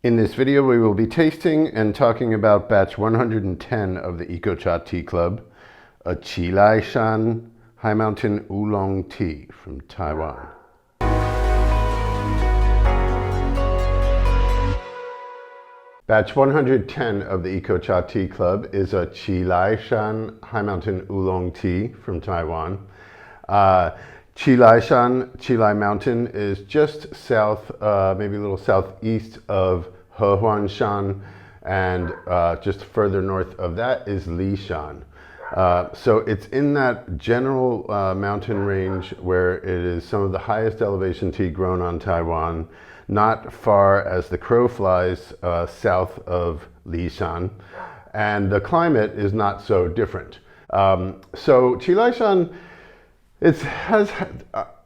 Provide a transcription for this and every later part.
In this video, we will be tasting and talking about batch 110 of the EcoCha Tea Club, a Qi Lai Shan High Mountain Oolong tea from Taiwan. Batch 110 of the EcoCha Tea Club is a Qi Lai Shan High Mountain Oolong tea from Taiwan. Qi Lai Shan, Qi Lai Mountain, is just south, maybe a little southeast of He Shan, and just further north of that is Lai Shan. So it's in that general mountain range where it is some of the highest elevation tea grown on Taiwan, not far as the crow flies south of Lai Shan, and the climate is not so different. So Qi Lai Shan, it has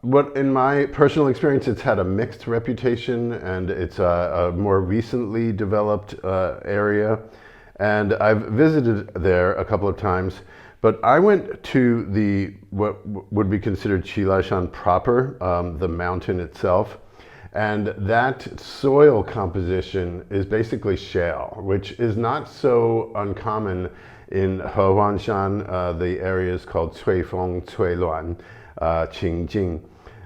what, in my personal experience, it's had a mixed reputation, and it's a more recently developed area. And I've visited there a couple of times, but I went to the what would be considered Qi Lai Shan proper, the mountain itself, and that soil composition is basically shale, which is not so uncommon in He Shan, the areas called Cuifeng, Cuiluan, Qingjing,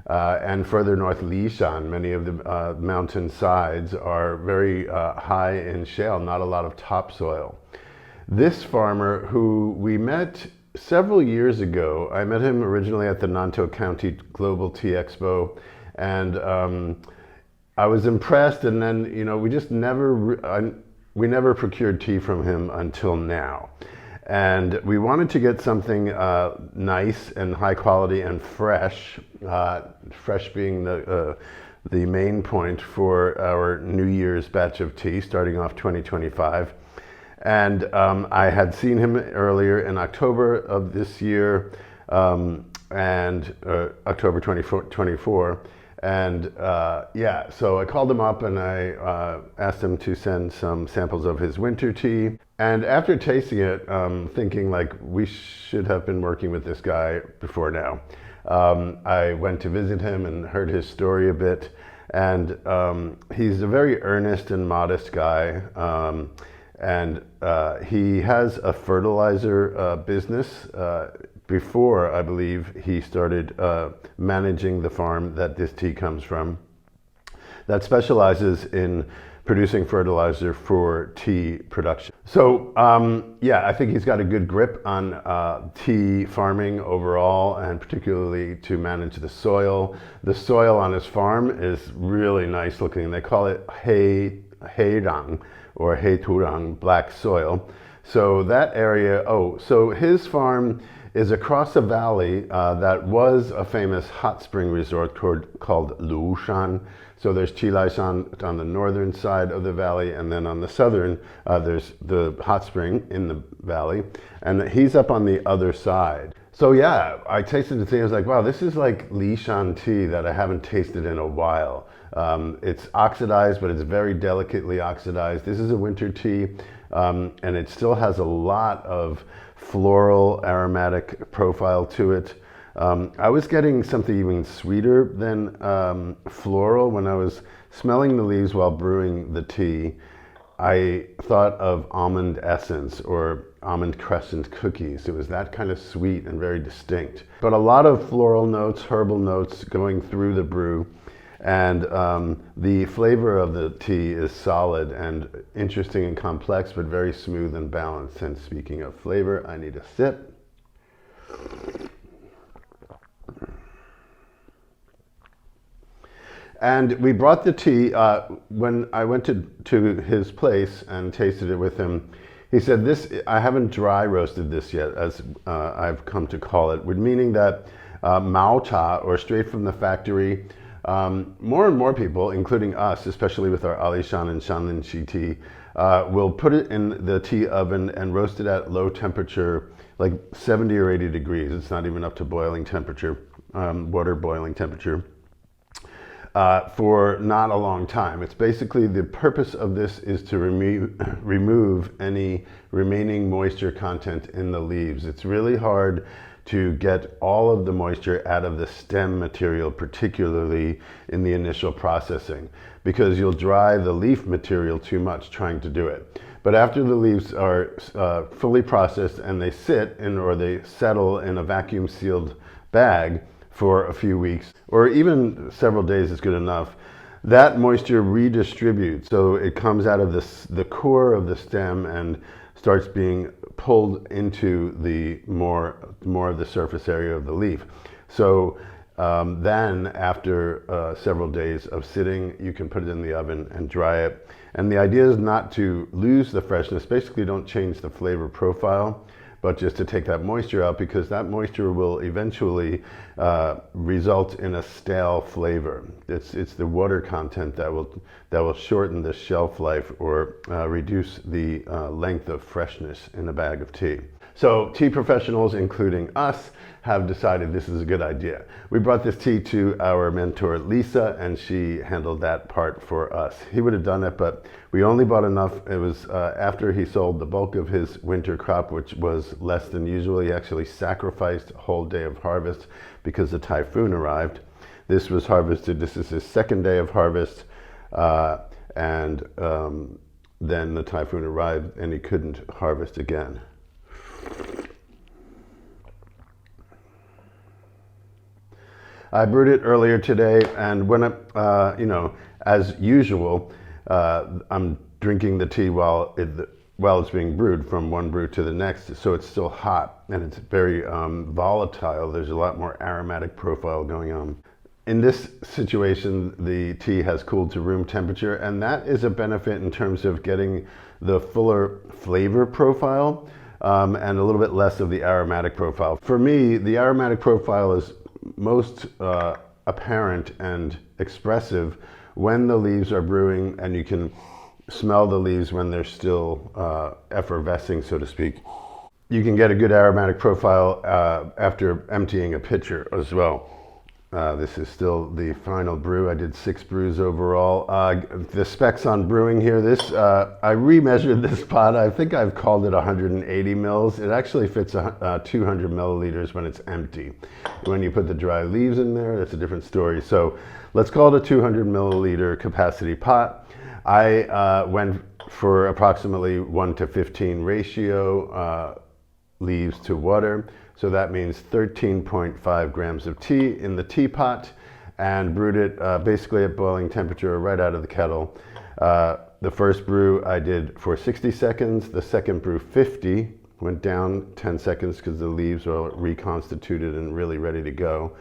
and further north Lai Shan. Many of the mountain sides are very high in shale, not a lot of topsoil. This farmer, who we met several years ago, I met him originally at the Nantou County Global Tea Expo, and I was impressed, and then, we just we never procured tea from him until now. And we wanted to get something nice and high quality and fresh, fresh being the main point for our New Year's batch of tea starting off 2025. And I had seen him earlier in October of this year, and October 24. And yeah, so I called him up and I asked him to send some samples of his winter tea. And after tasting it, thinking like we should have been working with this guy before now, I went to visit him and heard his story a bit. And he's a very earnest and modest guy. And he has a fertilizer business before, I believe, he started managing the farm that this tea comes from, that specializes in producing fertilizer for tea production. So yeah, I think he's got a good grip on tea farming overall, and particularly to manage the soil. The soil on his farm is really nice looking. They call it heirang or heiturang, black soil. So that area, so his farm is across a valley that was a famous hot spring resort called Lushan. So there's Qi Lai Shan on the northern side of the valley, and then on the southern, there's the hot spring in the valley, and he's up on the other side. So yeah, I tasted the tea, I was like, wow, this is like Lai Shan tea that I haven't tasted in a while. It's oxidized, but it's very delicately oxidized. This is a winter tea, and it still has a lot of floral aromatic profile to it. I was getting something even sweeter than floral when I was smelling the leaves while brewing the tea. I thought of almond essence or almond crescent cookies. It was that kind of sweet and very distinct, but a lot of floral notes, herbal notes going through the brew. And the flavor of the tea is solid and interesting and complex, but very smooth and balanced. And speaking of flavor, I need a sip. And we brought the tea, when I went to his place and tasted it with him, he said, I haven't dry roasted this yet, as I've come to call it, meaning that Mao Cha, or straight from the factory, more and more people, including us, especially with our Ali Shan and Shanlin Shi tea, will put it in the tea oven and roast it at low temperature, like 70 or 80 degrees. It's not even up to boiling temperature, water boiling temperature, for not a long time. It's basically, the purpose of this is to remove any remaining moisture content in the leaves. It's really hard to get all of the moisture out of the stem material, particularly in the initial processing. because you'll dry the leaf material too much trying to do it. But after the leaves are fully processed and they sit in, or they settle in a vacuum sealed bag for a few weeks, or even several days is good enough, that moisture redistributes. So it comes out of the core of the stem and starts being pulled into the more of the surface area of the leaf. So then after several days of sitting, you can put it in the oven and dry it. And the idea is not to lose the freshness. Basically, don't change the flavor profile, but just to take that moisture out, because that moisture will eventually result in a stale flavor. It's the water content that will shorten the shelf life or reduce the length of freshness in a bag of tea. So tea professionals, including us, have decided this is a good idea. We brought this tea to our mentor Lisa, and she handled that part for us. He would have done it, but we only bought enough. It was after he sold the bulk of his winter crop, which was less than usual. He actually sacrificed a whole day of harvest because the typhoon arrived. This was harvested. This is his second day of harvest, and then the typhoon arrived and he couldn't harvest again. I brewed it earlier today, and when as usual, I'm drinking the tea while it's being brewed from one brew to the next, so it's still hot and it's very volatile. There's a lot more aromatic profile going on. In this situation, the tea has cooled to room temperature, and that is a benefit in terms of getting the fuller flavor profile and a little bit less of the aromatic profile. For me, the aromatic profile is most apparent and expressive when the leaves are brewing, and you can smell the leaves when they're still effervescing, so to speak. You can get a good aromatic profile after emptying a pitcher as well. This is still the final brew. I did 6 brews overall. The specs on brewing here, I remeasured this pot. I think I've called it 180 mils. It actually fits 200 milliliters when it's empty. When you put the dry leaves in there, that's a different story. So let's call it a 200 milliliter capacity pot. I went for approximately 1:15 ratio leaves to water. So that means 13.5 grams of tea in the teapot, and brewed it basically at boiling temperature right out of the kettle. The first brew I did for 60 seconds, the second brew 50, went down 10 seconds because the leaves are reconstituted and really ready to go.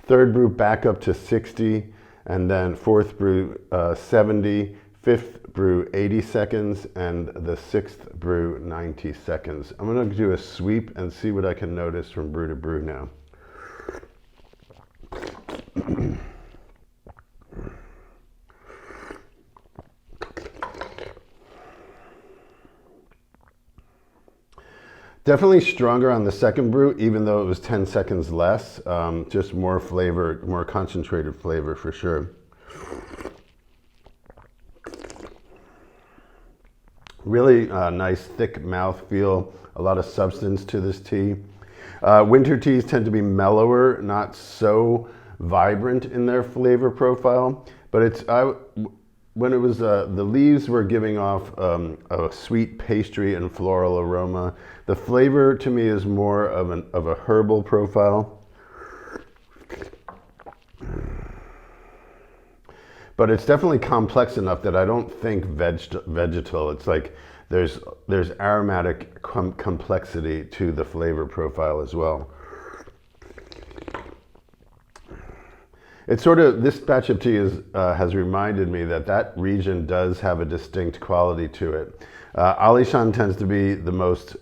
Third brew back up to 60, and then fourth brew 70, fifth brew 80 seconds, and the sixth brew 90 seconds. I'm going to do a sweep and see what I can notice from brew to brew now. Definitely stronger on the second brew, even though it was 10 seconds less. Just more flavor, more concentrated flavor for sure. Really nice thick mouthfeel, a lot of substance to this tea. Winter teas tend to be mellower, not so vibrant in their flavor profile, but when it was the leaves were giving off a sweet pastry and floral aroma. The flavor to me is more of a herbal profile. But it's definitely complex enough that I don't think vegetal. It's like there's aromatic complexity to the flavor profile as well. It's sort of, this batch of tea has reminded me that region does have a distinct quality to it. Qi Lai Shan tends to be the most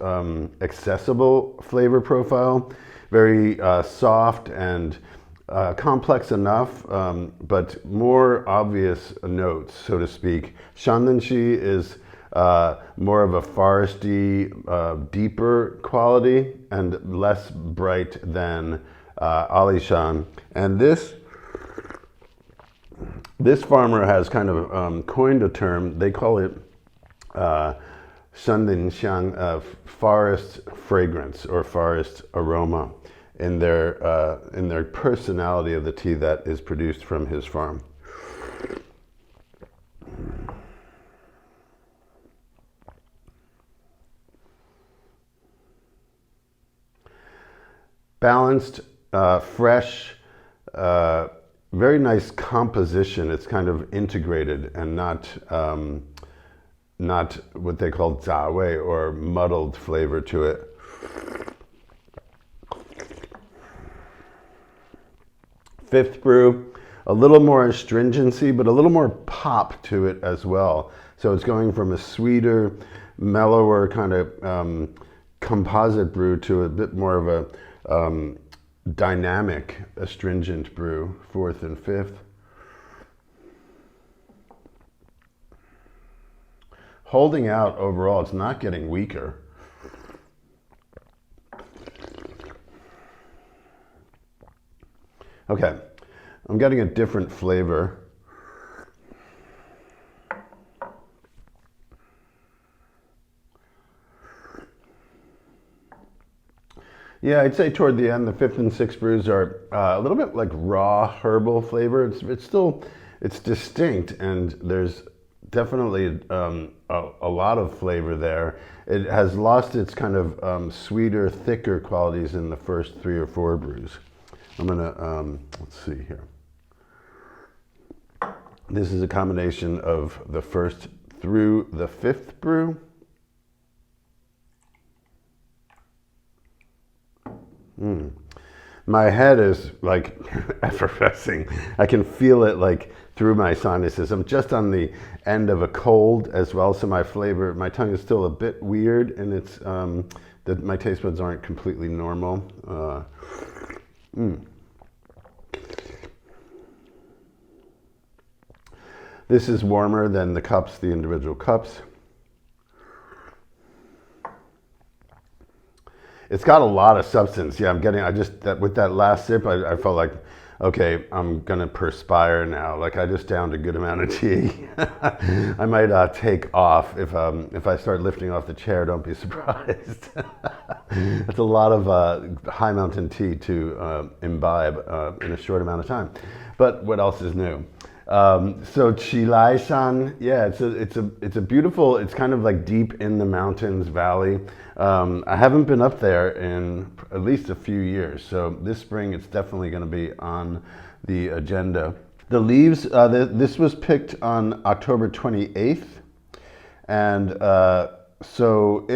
accessible flavor profile, very soft and complex enough, but more obvious notes, so to speak. Shandenshi is more of a foresty, deeper quality and less bright than Qi Lai Shan. And this farmer has kind of coined a term. They call it Shandenxiang, forest fragrance or forest aroma, in their personality of the tea that is produced from his farm. Balanced, fresh, very nice composition. It's kind of integrated and not what they call 杂味 or muddled flavor to it. Fifth brew, a little more astringency, but a little more pop to it as well. So it's going from a sweeter, mellower kind of composite brew to a bit more of a dynamic astringent brew, fourth and fifth. Holding out overall, it's not getting weaker. Okay, I'm getting a different flavor. Yeah, I'd say toward the end, the fifth and sixth brews are a little bit like raw herbal flavor. It's distinct, and there's definitely a lot of flavor there. It has lost its kind of sweeter, thicker qualities in the first 3 or 4 brews. I'm gonna, let's see here. This is a combination of the first through the fifth brew. My head is like effervescing. I can feel it like through my sinuses. I'm just on the end of a cold as well, so my tongue is still a bit weird, and it's my taste buds aren't completely normal. This is warmer than the individual cups. It's got a lot of substance. Yeah, with that last sip, I felt like, okay, I'm gonna perspire now. Like I just downed a good amount of tea. I might take off if I start lifting off the chair. Don't be surprised. That's a lot of high mountain tea to imbibe in a short amount of time. But what else is new? So Qi Lai Shan, yeah, it's a beautiful. It's kind of like deep in the mountains valley. I haven't been up there in at least a few years, so this spring it's definitely going to be on the agenda. The leaves, this was picked on October 28th, and so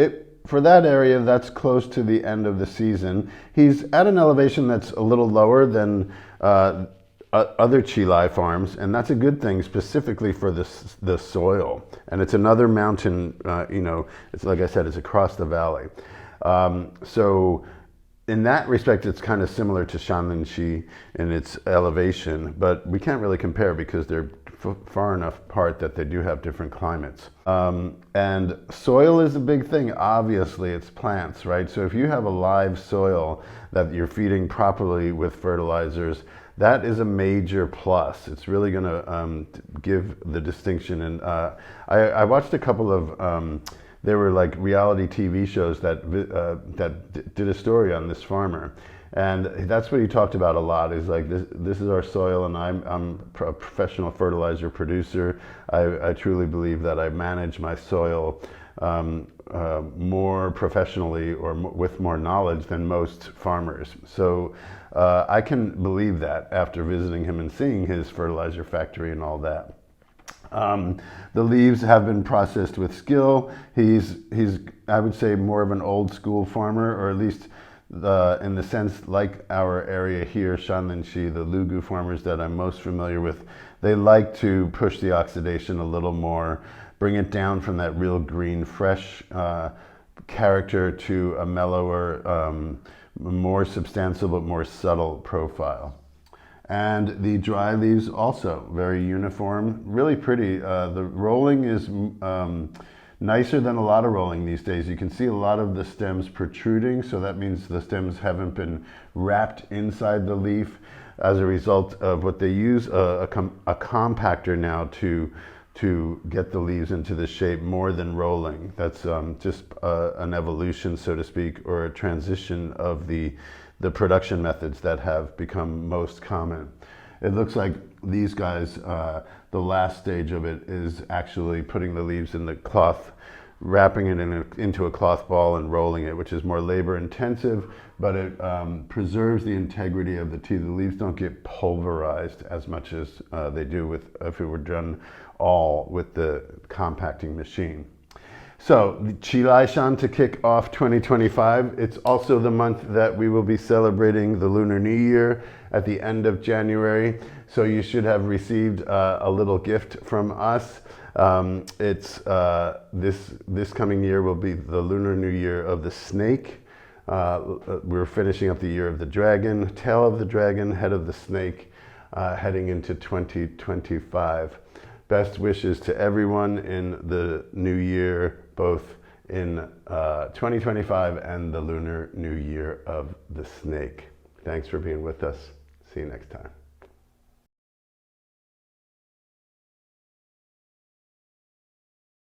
for that area, that's close to the end of the season. He's at an elevation that's a little lower than other Qi Lai farms, and that's a good thing specifically for the soil. And it's another mountain, it's like I said, it's across the valley. So in that respect, it's kind of similar to Shanlinshi in its elevation, but we can't really compare because they're far enough apart that they do have different climates. And soil is a big thing. Obviously, it's plants, right? So if you have a live soil that you're feeding properly with fertilizers, that is a major plus. It's really going to give the distinction. And I watched a couple of, they were like reality TV shows that did a story on this farmer. And that's what he talked about a lot, is like, this is our soil, and I'm a professional fertilizer producer. I truly believe that I manage my soil more professionally or with more knowledge than most farmers. So I can believe that after visiting him and seeing his fertilizer factory and all that. The leaves have been processed with skill. He's I would say more of an old school farmer, or at least in the sense like our area here, Shanlinshi, the Lugu farmers that I'm most familiar with, they like to push the oxidation a little more, bring it down from that real green, fresh character to a mellower, more substantial but more subtle profile. And the dry leaves also very uniform, really pretty. The rolling is nicer than a lot of rolling these days. You can see a lot of the stems protruding, so that means the stems haven't been wrapped inside the leaf as a result of what they use, a compactor now to get the leaves into the shape more than rolling. That's just an evolution, so to speak, or a transition of the production methods that have become most common. It looks like these guys The last stage of it is actually putting the leaves in the cloth, wrapping it into a cloth ball and rolling it, which is more labor intensive, but it preserves the integrity of the tea. The leaves don't get pulverized as much as they do if it were done all with the compacting machine. So, the Qi Lai Shan to kick off 2025. It's also the month that we will be celebrating the Lunar New Year at the end of January. So you should have received a little gift from us. This coming year will be the Lunar New Year of the snake. We're finishing up the year of the dragon, tail of the dragon, head of the snake, heading into 2025. Best wishes to everyone in the new year, both in 2025 and the Lunar New Year of the Snake. Thanks for being with us. See you next time.